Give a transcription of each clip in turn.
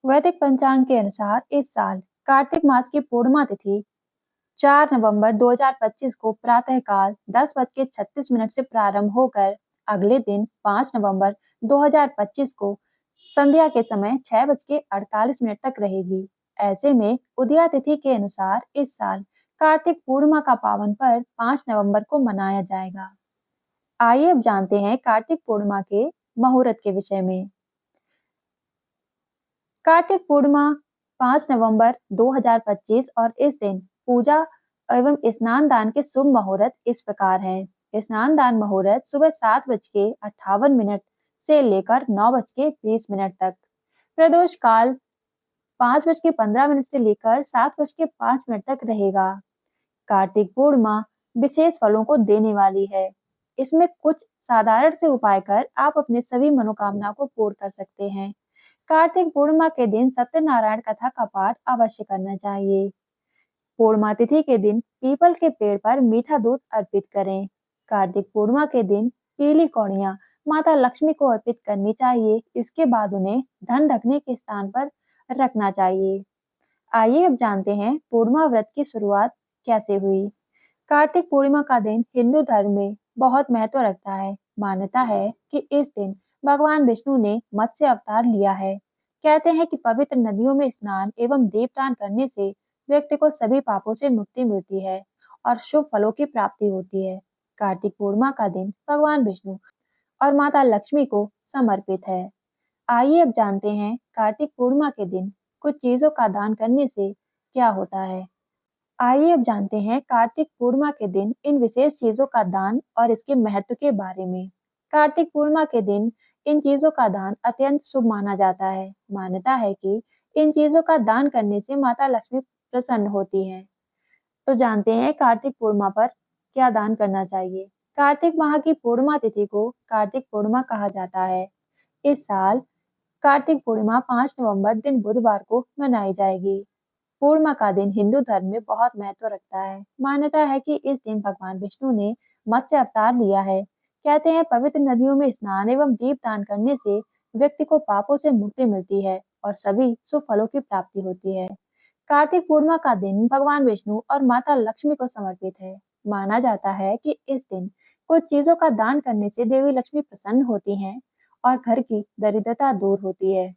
वैदिक पंचांग के अनुसार इस साल कार्तिक मास की पूर्णिमा तिथि 4 नवंबर 2025 को प्रातःकाल 10:36 से प्रारंभ होकर अगले दिन 5 नवंबर 2025 को संध्या के समय 6:48 तक रहेगी। ऐसे में उदया तिथि के अनुसार इस साल कार्तिक पूर्णिमा का पावन पर्व 5 नवंबर को मनाया जाएगा। आइए अब जानते हैं कार्तिक पूर्णिमा के मुहूर्त के विषय में। कार्तिक पूर्णिमा 5 नवंबर 2025 और इस दिन पूजा एवं स्नान दान के शुभ मुहूर्त इस प्रकार हैं। स्नान दान मुहूर्त सुबह 7:58 से लेकर 9:20 तक। प्रदोष काल 5:15 से लेकर 7:05 तक रहेगा। कार्तिक पूर्णिमा विशेष फलों को देने वाली है। इसमें कुछ साधारण से उपाय कर आप अपने सभी मनोकामना को पूर्ण कर सकते हैं। कार्तिक पूर्णिमा के दिन सत्यनारायण कथा का पाठ अवश्य करना चाहिए। पूर्णिमा तिथि के दिन पीपल के पेड़ पर मीठा दूध अर्पित करें। कार्तिक पूर्णिमा के दिन पीली कौड़ियां माता लक्ष्मी को अर्पित करनी चाहिए। इसके बाद उन्हें धन रखने के स्थान पर रखना चाहिए। आइए अब जानते हैं पूर्णिमा व्रत की शुरुआत कैसे हुई। कार्तिक पूर्णिमा का दिन हिंदू धर्म में बहुत महत्व रखता है। मान्यता है कि इस दिन भगवान विष्णु ने मत्स्य अवतार लिया है। कहते हैं कि पवित्र नदियों में स्नान एवं दीपदान करने से व्यक्ति को सभी पापों से मुक्ति मिलती है और शुभ फलों की प्राप्ति होती है। कार्तिक पूर्णिमा का दिन भगवान विष्णु और माता लक्ष्मी को समर्पित है। आइए अब जानते हैं कार्तिक पूर्णिमा के दिन कुछ चीजों का दान करने से क्या होता है। आइए अब जानते हैं कार्तिक पूर्णिमा के दिन इन विशेष चीजों का दान और इसके महत्व के बारे में। कार्तिक पूर्णिमा के दिन इन चीजों का दान अत्यंत शुभ माना जाता है। मान्यता है कि इन चीजों का दान करने से माता लक्ष्मी प्रसन्न होती हैं। तो जानते हैं कार्तिक पूर्णिमा पर क्या दान करना चाहिए। कार्तिक माह की पूर्णिमा तिथि को कार्तिक पूर्णिमा कहा जाता है। इस साल कार्तिक पूर्णिमा 5 नवंबर दिन बुधवार को मनाई जाएगी। पूर्णिमा का दिन हिंदू धर्म में बहुत महत्व रखता है। मान्यता है कि इस दिन भगवान विष्णु ने मत्स्य अवतार लिया है। कहते हैं पवित्र नदियों में स्नान एवं दीप दान करने से व्यक्ति को पापों से मुक्ति मिलती है और सभी शुभ फलों की प्राप्ति होती है। कार्तिक पूर्णिमा का दिन भगवान विष्णु और माता लक्ष्मी को समर्पित है। माना जाता है कि इस दिन कुछ चीजों का दान करने से देवी लक्ष्मी प्रसन्न होती हैं और घर की दरिद्रता दूर होती है।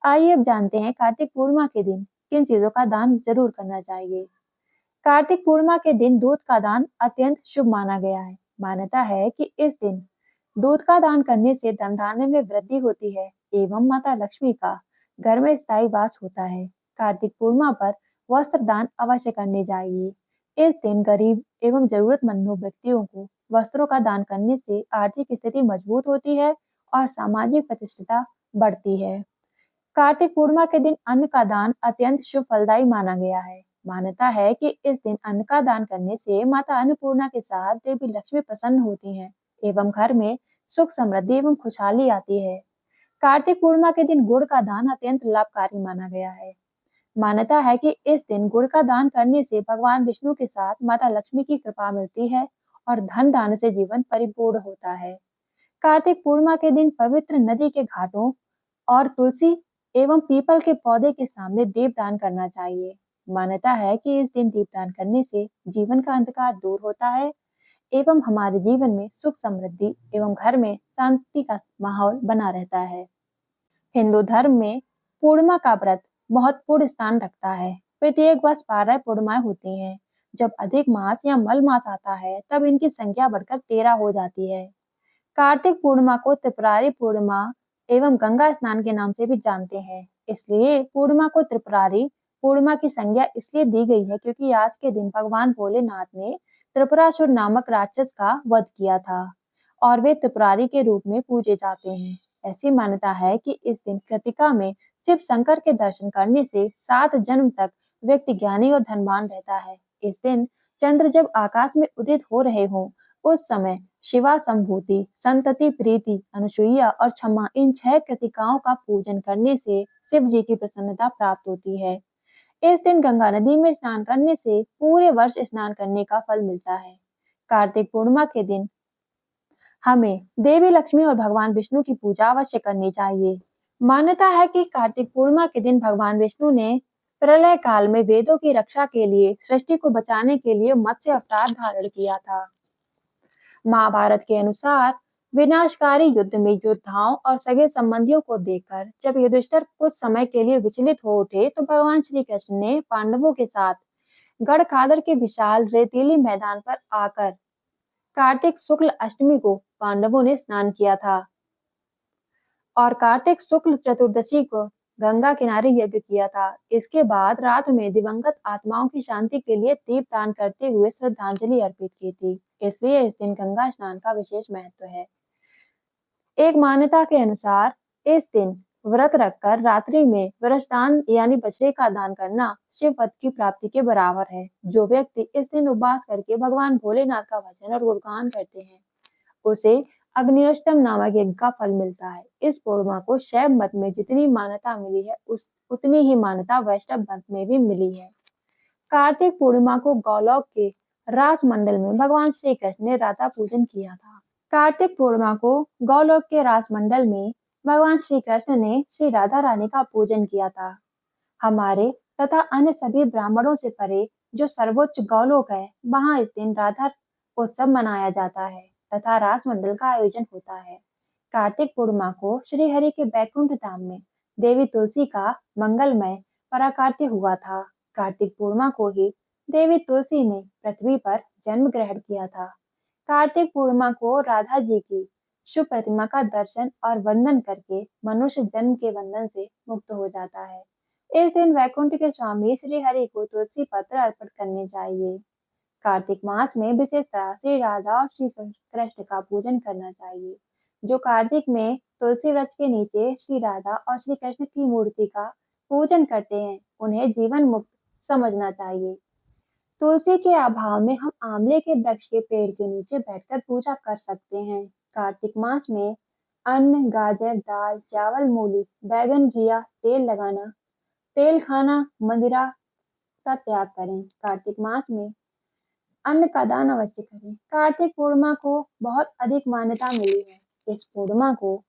आइए अब जानते हैं कार्तिक पूर्णिमा के दिन किन चीजों का दान जरूर करना चाहिए। कार्तिक पूर्णिमा के दिन दूध का दान अत्यंत शुभ माना गया है। मान्यता है कि इस दिन दूध का दान करने से धन धान्य में वृद्धि होती है एवं माता लक्ष्मी का घर में स्थायी वास होता है। कार्तिक पूर्णिमा पर वस्त्र दान अवश्य करने चाहिए। इस दिन गरीब एवं जरूरतमंदों व्यक्तियों को वस्त्रों का दान करने से आर्थिक स्थिति मजबूत होती है और सामाजिक प्रतिष्ठा बढ़ती है। कार्तिक पूर्णिमा के दिन अन्न का दान अत्यंत शुभ फलदायी माना गया है। मान्यता है कि इस दिन अन्न का दान करने से माता अन्नपूर्णा के साथ देवी लक्ष्मी प्रसन्न होती हैं एवं घर में सुख समृद्धि एवं खुशहाली आती है। कार्तिक पूर्णिमा के दिन गुड़ का दान अत्यंत लाभकारी माना गया है। मान्यता है कि इस दिन गुड़ का दान करने से भगवान विष्णु के साथ माता लक्ष्मी की कृपा मिलती है और धन दान से जीवन परिपूर्ण होता है। कार्तिक पूर्णिमा के दिन पवित्र नदी के घाटों और तुलसी एवं पीपल के पौधे के सामने दीपदान करना चाहिए। मान्यता है कि इस दिन दीपदान करने से जीवन का अंधकार दूर होता है एवं हमारे जीवन में सुख समृद्धि एवं घर में शांति का माहौल बना रहता है। हिंदू धर्म में पूर्णिमा का व्रत महत्वपूर्ण स्थान रखता है। प्रत्येक वर्ष 12 पूर्णिमाएं होती हैं। जब अधिक मास या मल मास आता है तब इनकी संख्या बढ़कर 13 हो जाती है। कार्तिक पूर्णिमा को त्रिपुरारी पूर्णिमा एवं गंगा स्नान के नाम से भी जानते हैं। इसलिए पूर्णिमा को त्रिपुरारी पूर्णिमा की संज्ञा इसलिए दी गई है क्योंकि आज के दिन भगवान भोलेनाथ ने त्रिपुरासुर नामक राक्षस का वध किया था और वे त्रिपुरारी के रूप में पूजे जाते हैं। ऐसी मान्यता है कि इस दिन कृतिका में शिव शंकर के दर्शन करने से 7 जन्म तक व्यक्ति ज्ञानी और धनवान रहता है। इस दिन चंद्र जब आकाश में उदित हो रहे हों उस समय शिवा संभूति, संतति, प्रीति, अनुसुईया और क्षमा इन 6 कृतिकाओं का पूजन करने से शिव जी की प्रसन्नता प्राप्त होती है। इस दिन गंगा नदी में स्नान करने से पूरे वर्ष स्नान करने का फल मिलता है। कार्तिक पूर्णिमा के दिन हमें देवी लक्ष्मी और भगवान विष्णु की पूजा अवश्य करनी चाहिए। मान्यता है कि कार्तिक पूर्णिमा के दिन भगवान विष्णु ने प्रलय काल में वेदों की रक्षा के लिए सृष्टि को बचाने के लिए मत्स्य अवतार धारण किया था। महाभारत के अनुसार विनाशकारी युद्ध में योद्धाओं और सगे संबंधियों को देखकर जब युधिष्ठिर कुछ समय के लिए विचलित हो उठे तो भगवान श्री कृष्ण ने पांडवों के साथ गढ़खादर के विशाल रेतीली मैदान पर आकर कार्तिक शुक्ल अष्टमी को पांडवों ने स्नान किया था और कार्तिक शुक्ल चतुर्दशी को गंगा किनारे यज्ञ किया था। इसके बाद रात में दिवंगत आत्माओं की शांति के लिए दीप दान करते हुए श्रद्धांजलि अर्पित की थी। इसलिए इस दिन गंगा स्नान का विशेष महत्व है। एक मान्यता के अनुसार इस दिन व्रत रखकर रात्रि में वृषदान यानी बछड़े का दान करना शिव पद की प्राप्ति के बराबर है। जो व्यक्ति इस दिन उपवास करके भगवान भोलेनाथ का भजन और गुणगान करते हैं उसे अग्नियोष्टम नामक यज्ञ का फल मिलता है। इस पूर्णिमा को शैव मत में जितनी मान्यता मिली है उतनी ही मान्यता वैष्णव मत में भी मिली है। कार्तिक पूर्णिमा को गौलोक के रास मंडल में भगवान श्री कृष्ण ने राधा पूजन किया था। कार्तिक पूर्णिमा को गौलोक के रास मंडल में भगवान श्री कृष्ण ने श्री राधा रानी का पूजन किया था। हमारे तथा अन्य सभी ब्राह्मणों से परे जो सर्वोच्च गौलोक है वहां इस दिन राधा उत्सव मनाया जाता है तथा रास मंडल का आयोजन होता है। कार्तिक पूर्णिमा को श्री हरि के बैकुंठ धाम में देवी तुलसी का मंगलमय पराकाष्ठा हुआ था। कार्तिक पूर्णिमा को ही देवी तुलसी ने पृथ्वी पर जन्म ग्रहण किया था। कार्तिक पूर्णिमा को राधा जी की शुभ प्रतिमा का दर्शन और वंदन करके मनुष्य जन्म के बंधन से मुक्त हो जाता है। इस दिन वैकुंठ के स्वामी श्री हरि को तुलसी पत्र अर्पित करने चाहिए। कार्तिक मास में विशेषतः श्री राधा और श्री कृष्ण का पूजन करना चाहिए। जो कार्तिक में तुलसी वृक्ष के नीचे श्री राधा और श्री कृष्ण की मूर्ति का पूजन करते हैं उन्हें जीवन मुक्त समझना चाहिए। तुलसी के अभाव में हम आंवले के वृक्ष के पेड़ के नीचे बैठकर पूजा कर सकते हैं। कार्तिक मास में अन्न, गाजर, दाल, चावल, मूली, बैगन, घिया, तेल खाना, मदिरा का त्याग करें। कार्तिक मास में अन्न का दान अवश्य करें। कार्तिक पूर्णिमा को बहुत अधिक मान्यता मिली है। इस पूर्णिमा को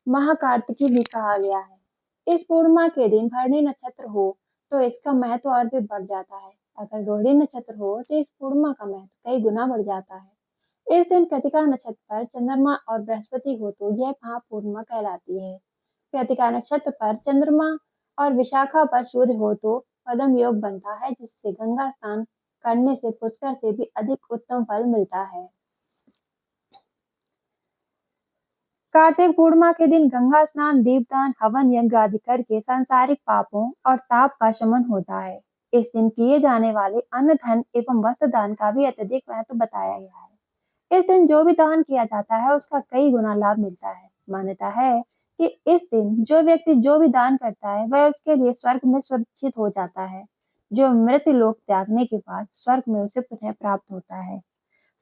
महाकार्तिकी भी कहा गया है। इस पूर्णिमा के दिन भरणी नक्षत्र हो तो इसका महत्व और भी बढ़ जाता है। अगर रोहिणी नक्षत्र हो तो इस पूर्णिमा का महत्व कई गुना बढ़ जाता है। इस दिन कृतिका नक्षत्र पर चंद्रमा और बृहस्पति हो तो यह महापूर्णिमा कहलाती है। कृतिका नक्षत्र पर चंद्रमा और विशाखा पर सूर्य हो तो पदम योग बनता है जिससे गंगा स्नान करने से पुष्कर से भी अधिक उत्तम फल मिलता है। कार्तिक पूर्णिमा के दिन गंगा स्नान, दीपदान, हवन यज्ञ आदि करके सांसारिक पापों और ताप का शमन होता है। इस दिन किए जाने वाले अन्न, धन एवं वस्त्र दान का भी अत्यधिक महत्व बताया गया है। इस दिन जो भी दान किया जाता है उसका कई गुना लाभ मिलता है। मान्यता है कि इस दिन जो व्यक्ति जो भी दान करता है वह उसके लिए स्वर्ग में सुरक्षित हो जाता है। जो मृत्यु लोक त्यागने के बाद स्वर्ग में उसे पुनः प्राप्त होता है।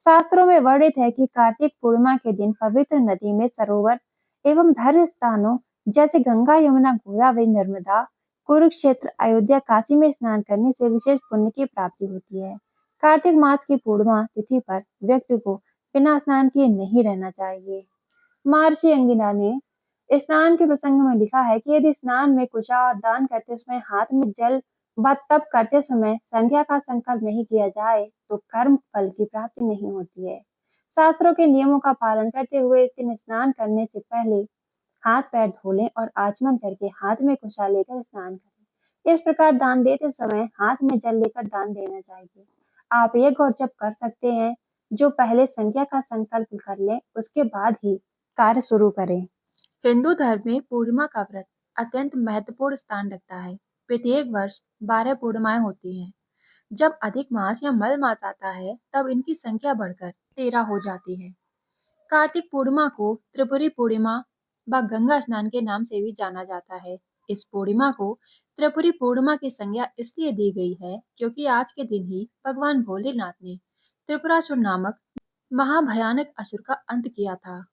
शास्त्रों में वर्णित है कि कार्तिक पूर्णिमा के दिन पवित्र नदी में सरोवर एवं धर्म स्थानों जैसे गंगा, यमुना, गोदावरी, नर्मदा, कुरुक्षेत्र, अयोध्या, काशी में स्नान करने से विशेष पुण्य की प्राप्ति होती है। कार्तिक मास की पूर्णिमा तिथि पर व्यक्ति को बिना स्नान किए नहीं रहना चाहिए। महर्षि अंगिना ने स्नान के प्रसंग में लिखा है कि यदि स्नान में कुशा और दान करते समय हाथ में जल व तप करते समय संध्या का संकल्प नहीं किया जाए तो कर्म फल की प्राप्ति नहीं होती है। शास्त्रों के नियमों का पालन करते हुए इस दिन स्नान करने से पहले हाथ पैर धो लें और आचमन करके हाथ में कुशा लेकर स्नान करें। इस प्रकार दान देते समय हाथ में जल लेकर दान देना चाहिए। आप ये गौर जब कर सकते हैं जो पहले संज्ञा का संकल्प कर लें उसके बाद ही कार्य शुरू करें। हिंदू धर्म में पूर्णिमा का व्रत अत्यंत महत्वपूर्ण स्थान रखता है। प्रत्येक वर्ष 12 पूर्णिमाएं होती हैं। जब अधिक मास या मल मास आता है तब इनकी संख्या बढ़कर 13 हो जाती है। कार्तिक पूर्णिमा को त्रिपुरी पूर्णिमा व गंगा स्नान के नाम से भी जाना जाता है। इस पूर्णिमा को त्रिपुरी पूर्णिमा की संज्ञा इसलिए दी गई है क्योंकि आज के दिन ही भगवान भोलेनाथ ने त्रिपुरासुर नामक महाभयानक असुर का अंत किया था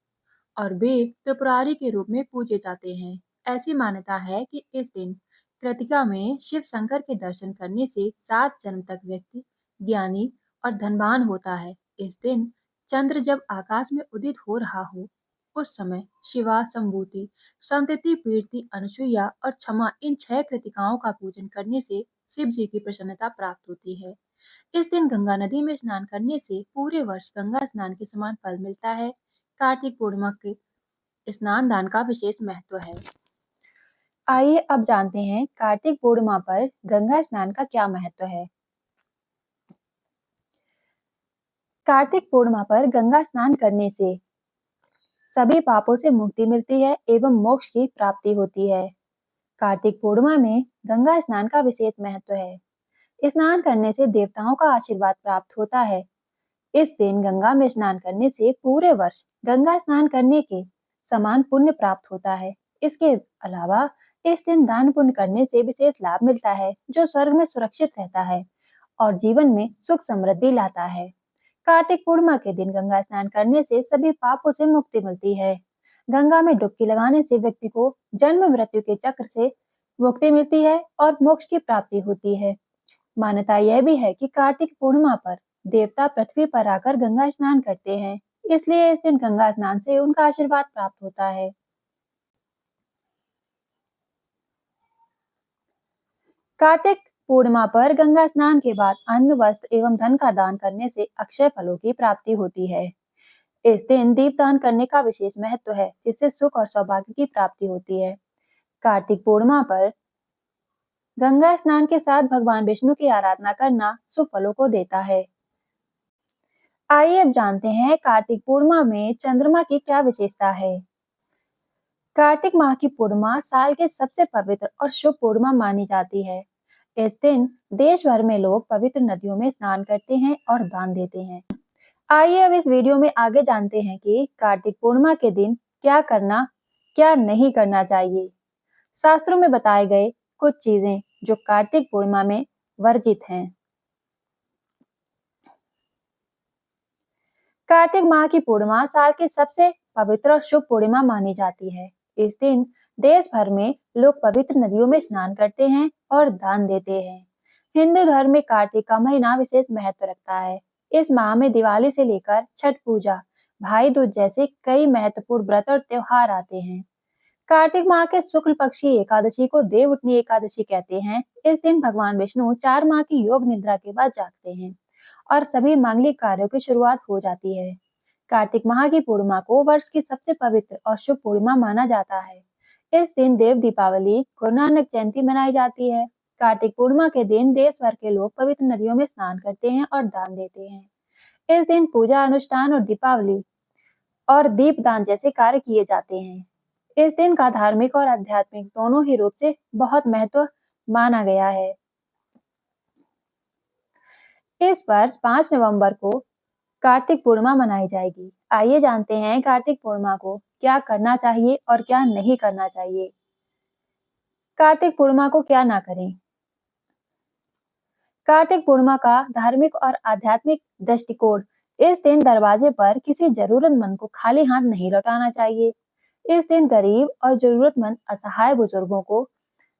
और वे त्रिपुरारी के रूप में पूजे जाते हैं। ऐसी मान्यता है कि इस दिन कृतिका में शिव शंकर के दर्शन करने से 7 जन्म तक व्यक्ति ज्ञानी और धनवान होता है। इस दिन चंद्र जब आकाश में उदित हो रहा हो उस समय शिवा, संभूति, संतति, कीर्ति, अनुसुईया और क्षमा इन 6 कृतिकाओं का पूजन करने से शिव जी की प्रसन्नता प्राप्त होती है। इस दिन गंगा नदी में स्नान करने से पूरे वर्ष गंगा स्नान के समान फल मिलता है। कार्तिक पूर्णिमा के स्नान दान का विशेष महत्व है। आइए अब जानते हैं कार्तिक पूर्णिमा पर गंगा स्नान का क्या महत्व है। कार्तिक पूर्णिमा पर गंगा स्नान करने से सभी पापों से मुक्ति मिलती है एवं मोक्ष की प्राप्ति होती है। कार्तिक पूर्णिमा में गंगा स्नान का विशेष महत्व है। स्नान करने से देवताओं का आशीर्वाद प्राप्त होता है। इस दिन गंगा में स्नान करने से पूरे वर्ष गंगा स्नान करने के समान पुण्य प्राप्त होता है। इसके अलावा इस दिन दान पुण्य करने से विशेष लाभ मिलता है, जो स्वर्ग में सुरक्षित रहता है और जीवन में सुख समृद्धि लाता है। कार्तिक पूर्णिमा के दिन गंगा स्नान करने से सभी पापों से मुक्ति मिलती है। गंगा में डुबकी लगाने से व्यक्ति को जन्म मृत्यु के चक्र से मुक्ति मिलती है और मोक्ष की प्राप्ति होती है। मान्यता यह भी है कि कार्तिक पूर्णिमा पर देवता पृथ्वी पर आकर गंगा स्नान करते हैं, इसलिए इस दिन गंगा स्नान से उनका आशीर्वाद प्राप्त होता है। कार्तिक पूर्णिमा पर गंगा स्नान के बाद अन्न, वस्त्र एवं धन का दान करने से अक्षय फलों की प्राप्ति होती है। इस दिन दीपदान करने का विशेष महत्व है, जिससे सुख और सौभाग्य की प्राप्ति होती है। कार्तिक पूर्णिमा पर गंगा स्नान के साथ भगवान विष्णु की आराधना करना शुभ फलों को देता है। आइए अब जानते हैं कार्तिक पूर्णिमा में चंद्रमा की क्या विशेषता है। कार्तिक माह की पूर्णिमा साल के सबसे पवित्र और शुभ पूर्णिमा मानी जाती है। इस दिन देश भर में लोग पवित्र नदियों में स्नान करते हैं और दान देते हैं। आइए अब इस वीडियो में आगे जानते हैं कि कार्तिक पूर्णिमा के दिन क्या करना, क्या नहीं करना चाहिए। शास्त्रों में बताए गए कुछ चीजें जो कार्तिक पूर्णिमा में वर्जित हैं। कार्तिक माह की पूर्णिमा साल की सबसे पवित्र और शुभ पूर्णिमा मानी जाती है। इस दिन देश भर में लोग पवित्र नदियों में स्नान करते हैं और दान देते हैं। हिंदू धर्म में कार्तिक का महीना विशेष महत्व रखता है। इस माह में दिवाली से लेकर छठ पूजा, भाई दूज जैसे कई महत्वपूर्ण व्रत और त्योहार आते हैं। कार्तिक माह के शुक्ल पक्ष की एकादशी को देवउठनी एकादशी कहते हैं। इस दिन भगवान विष्णु 4 माह की योग निद्रा के बाद जागते हैं और सभी मांगलिक कार्यों की शुरुआत हो जाती है। कार्तिक माह की पूर्णिमा को वर्ष की सबसे पवित्र और शुभ पूर्णिमा माना जाता है। इस दिन देव दीपावली, गुरु नानक जयंती मनाई जाती है। कार्तिक पूर्णिमा के दिन देश भर के लोग पवित्र नदियों में स्नान करते हैं और दान देते हैं। इस दिन पूजा अनुष्ठान और दीपावली और दीपदान जैसे कार्य किए जाते हैं। इस दिन का धार्मिक और आध्यात्मिक दोनों ही रूप से बहुत महत्व माना गया है। इस वर्ष 5 नवंबर को कार्तिक पूर्णिमा मनाई जाएगी। आइए जानते हैं कार्तिक पूर्णिमा को क्या करना चाहिए और क्या नहीं करना चाहिए। कार्तिक पूर्णिमा को क्या ना करें। कार्तिक पूर्णिमा का धार्मिक और आध्यात्मिक दृष्टिकोण, इस दिन दरवाजे पर किसी जरूरतमंद को खाली हाथ नहीं लौटाना चाहिए। इस दिन गरीब और जरूरतमंद असहाय बुजुर्गों को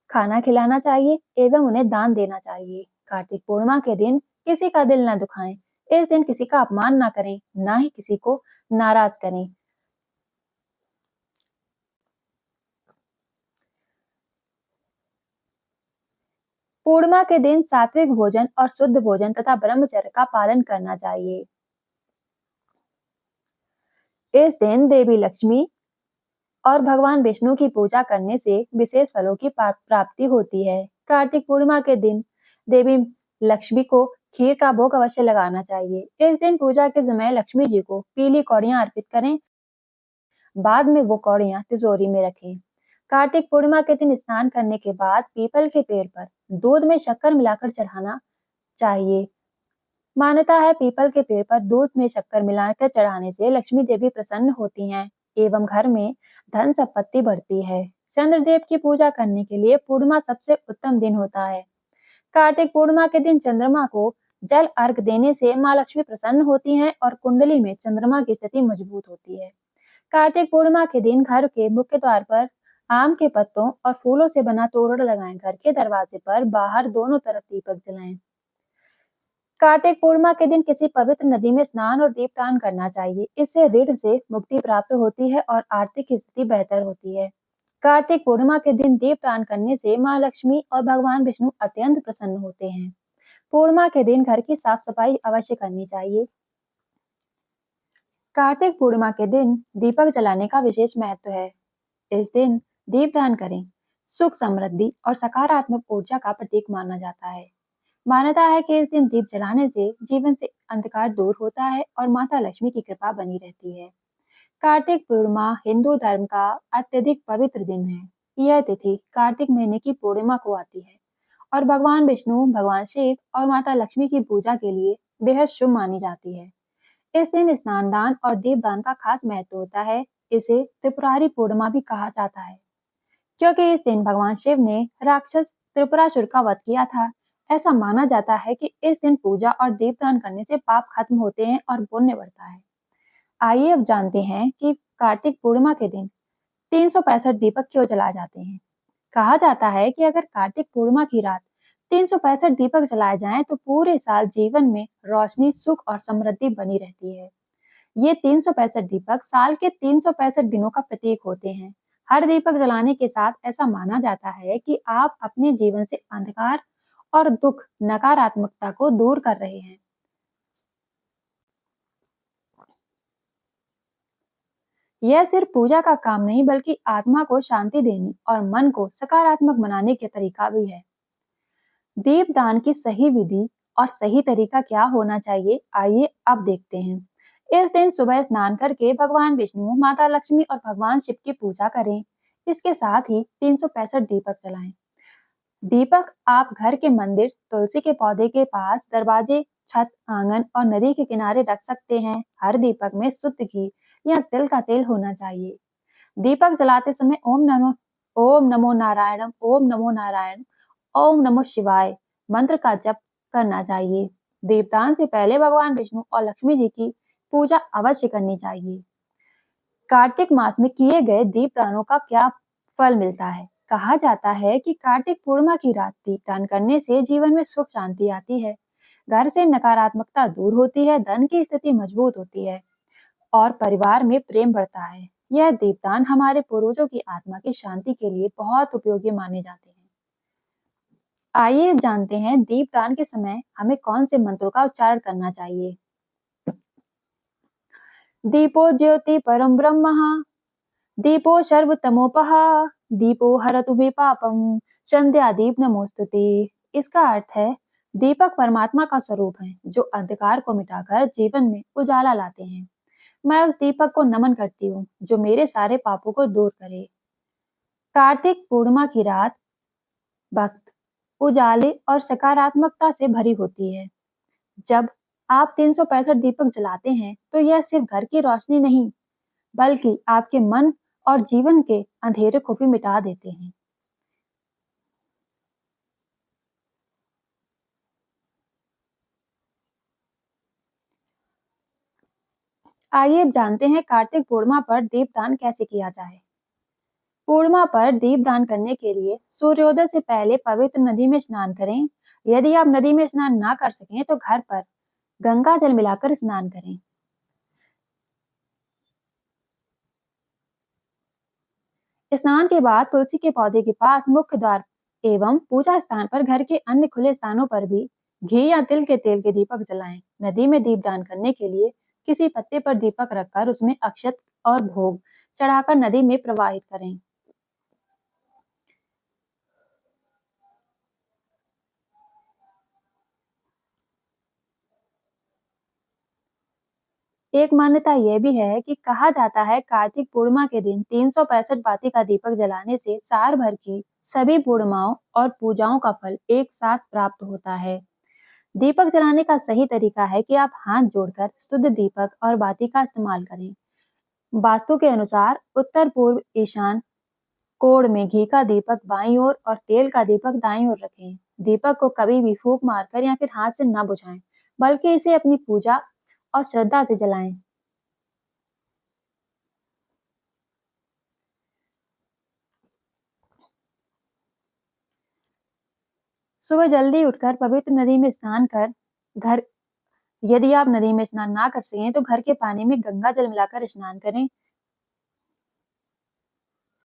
खाना खिलाना चाहिए एवं उन्हें दान देना चाहिए। कार्तिक पूर्णिमा के दिन किसी का दिल न दुखाएं। इस दिन किसी का अपमान ना करें, ना ही किसी को नाराज करें। पूर्णिमा के दिन सात्विक भोजन और शुद्ध भोजन तथा ब्रह्मचर्य का पालन करना चाहिए। इस दिन देवी लक्ष्मी और भगवान विष्णु की पूजा करने से विशेष फलों की प्राप्ति होती है। कार्तिक पूर्णिमा के दिन देवी लक्ष्मी को खीर का भोग अवश्य लगाना चाहिए। इस दिन पूजा के समय लक्ष्मी जी को पीली कौड़ियां अर्पित करें, बाद में वो कौड़ियां तिजोरी में रखें। कार्तिक पूर्णिमा के दिन स्नान करने के बाद पीपल के पेड़ पर दूध में शक्कर मिलाकर चढ़ाना चाहिए। मान्यता है पीपल के पेड़ पर दूध में शक्कर मिलाकर चढ़ाने से लक्ष्मी देवी प्रसन्न होती हैं एवं घर में धन संपत्ति बढ़ती है। चंद्रदेव की पूजा करने के लिए पूर्णिमा सबसे उत्तम दिन होता है। कार्तिक पूर्णिमा के दिन चंद्रमा को जल अर्घ देने से माँ लक्ष्मी प्रसन्न होती हैं और कुंडली में चंद्रमा की स्थिति मजबूत होती है। कार्तिक पूर्णिमा के दिन घर के मुख्य द्वार पर आम के पत्तों और फूलों से बना तोरण लगाएं। घर के दरवाजे पर बाहर दोनों तरफ दीपक जलाएं। कार्तिक पूर्णिमा के दिन किसी पवित्र नदी में स्नान और दीपदान करना चाहिए। इससे ऋण से मुक्ति प्राप्त होती है और आर्थिक स्थिति बेहतर होती है। कार्तिक पूर्णिमा के दिन दीपदान करने से माँ लक्ष्मी और भगवान विष्णु अत्यंत प्रसन्न होते हैं। पूर्णिमा के दिन घर की साफ सफाई अवश्य करनी चाहिए। कार्तिक पूर्णिमा के दिन दीपक जलाने का विशेष महत्व है। इस दिन दीपदान करें। सुख, समृद्धि और सकारात्मक ऊर्जा का प्रतीक माना जाता है। मान्यता है कि इस दिन दीप जलाने से जीवन से अंधकार दूर होता है और माता लक्ष्मी की कृपा बनी रहती है। कार्तिक पूर्णिमा हिंदू धर्म का अत्यधिक पवित्र दिन है। यह तिथि कार्तिक महीने की पूर्णिमा को आती है और भगवान विष्णु, भगवान शिव और माता लक्ष्मी की पूजा के लिए बेहद शुभ मानी जाती है। इस दिन स्नान दान और दीपदान का खास महत्व होता है। इसे त्रिपुरारी पूर्णिमा भी कहा जाता है, क्योंकि इस दिन भगवान शिव ने राक्षस त्रिपुरासुर का वध किया था। ऐसा माना जाता है कि इस दिन पूजा और दीपदान करने से पाप खत्म होते हैं और पुण्य बढ़ता है। आइए अब जानते हैं कि कार्तिक पूर्णिमा के दिन 365 दीपक क्यों जलाए जाते हैं। कहा जाता है कि अगर कार्तिक पूर्णिमा की रात 365 दीपक जलाए जाएं तो पूरे साल जीवन में रोशनी, सुख और समृद्धि बनी रहती है। ये 365 दीपक साल के 365 दिनों का प्रतीक होते हैं। हर दीपक जलाने के साथ ऐसा माना जाता है कि आप अपने जीवन से अंधकार और दुख, नकारात्मकता को दूर कर रहे हैं। यह सिर्फ पूजा का काम नहीं बल्कि आत्मा को शांति देने और मन को सकारात्मक बनाने के तरीका भी है। दीपदान की सही विधि और सही तरीका क्या होना चाहिए, आइए अब देखते हैं। इस दिन सुबह स्नान करके भगवान विष्णु, माता लक्ष्मी और भगवान शिव की पूजा करें। इसके साथ ही 365 दीपक जलाएं। दीपक आप घर के मंदिर, तुलसी के पौधे के पास, दरवाजे, छत, आंगन और नदी के किनारे रख सकते हैं। हर दीपक में शुद्ध घी या तिल का तेल होना चाहिए। दीपक जलाते समय ओम नमो नारायणम, ओम नमो नारायण, ओम नमो शिवाय मंत्र का जप करना चाहिए। दीपदान से पहले भगवान विष्णु और लक्ष्मी जी की पूजा अवश्य करनी चाहिए। कार्तिक मास में किए गए दीपदानों का क्या फल मिलता है? कहा जाता है कि कार्तिक पूर्णिमा की रात दीपदान करने से जीवन में सुख शांति आती है, घर से नकारात्मकता दूर होती है, धन की स्थिति मजबूत होती है और परिवार में प्रेम बढ़ता है। यह दीपदान हमारे पूर्वजों की आत्मा की शांति के लिए बहुत उपयोगी माने जाते हैं। आइए अब जानते हैं दीपदान के समय हमें कौन से मंत्रों का उच्चारण करना चाहिए। दीपो ज्योति परम ब्रह्म, दीपो सर्वतमोपः, दीपो हरतु मे पापम, संध्या दीप नमोस्तुते। इसका अर्थ है, दीपक परमात्मा का स्वरूप है जो अंधकार को मिटाकर जीवन में उजाला लाते हैं। मैं उस दीपक को नमन करती हूँ जो मेरे सारे पापों को दूर करे। कार्तिक पूर्णिमा की रात भक्त, उजाले और सकारात्मकता से भरी होती है। जब आप 365 दीपक जलाते हैं तो यह सिर्फ घर की रोशनी नहीं बल्कि आपके मन और जीवन के अंधेरे को भी मिटा देते हैं। आइए अब जानते हैं कार्तिक पूर्णिमा पर दीपदान कैसे किया जाए। पूर्णिमा पर दीपदान करने के लिए सूर्योदय से पहले पवित्र नदी में स्नान करें। यदि आप नदी में स्नान ना कर सकें तो घर पर गंगा जल मिलाकर स्नान करें। स्नान के बाद तुलसी के पौधे के पास, मुख्य द्वार एवं पूजा स्थान पर, घर के अन्य खुले स्थानों पर भी घी या तिल के तेल के दीपक जलाएं। नदी में दीपदान करने के लिए किसी पत्ते पर दीपक रखकर उसमें अक्षत और भोग चढ़ाकर नदी में प्रवाहित करें। एक मान्यता यह भी है कि कहा जाता है कार्तिक पूर्णिमा के दिन 365 बाती का दीपक जलाने से साल भर की सभी पूर्णिमाओं और पूजाओं का फल एक साथ प्राप्त होता है। दीपक जलाने का सही तरीका है कि आप हाथ जोड़कर शुद्ध दीपक और बाती का इस्तेमाल करें। वास्तु के अनुसार उत्तर पूर्व ईशान कोण में घी का दीपक बाईं ओर और तेल का दीपक दाईं ओर रखें। दीपक को कभी भी फूंक मारकर या फिर हाथ से न बुझाएं, बल्कि इसे अपनी पूजा और श्रद्धा से जलाएं। सुबह जल्दी उठकर पवित्र नदी में स्नान कर घर यदि आप नदी में स्नान ना कर सकें तो घर के पानी में गंगा जल मिलाकर स्नान करें।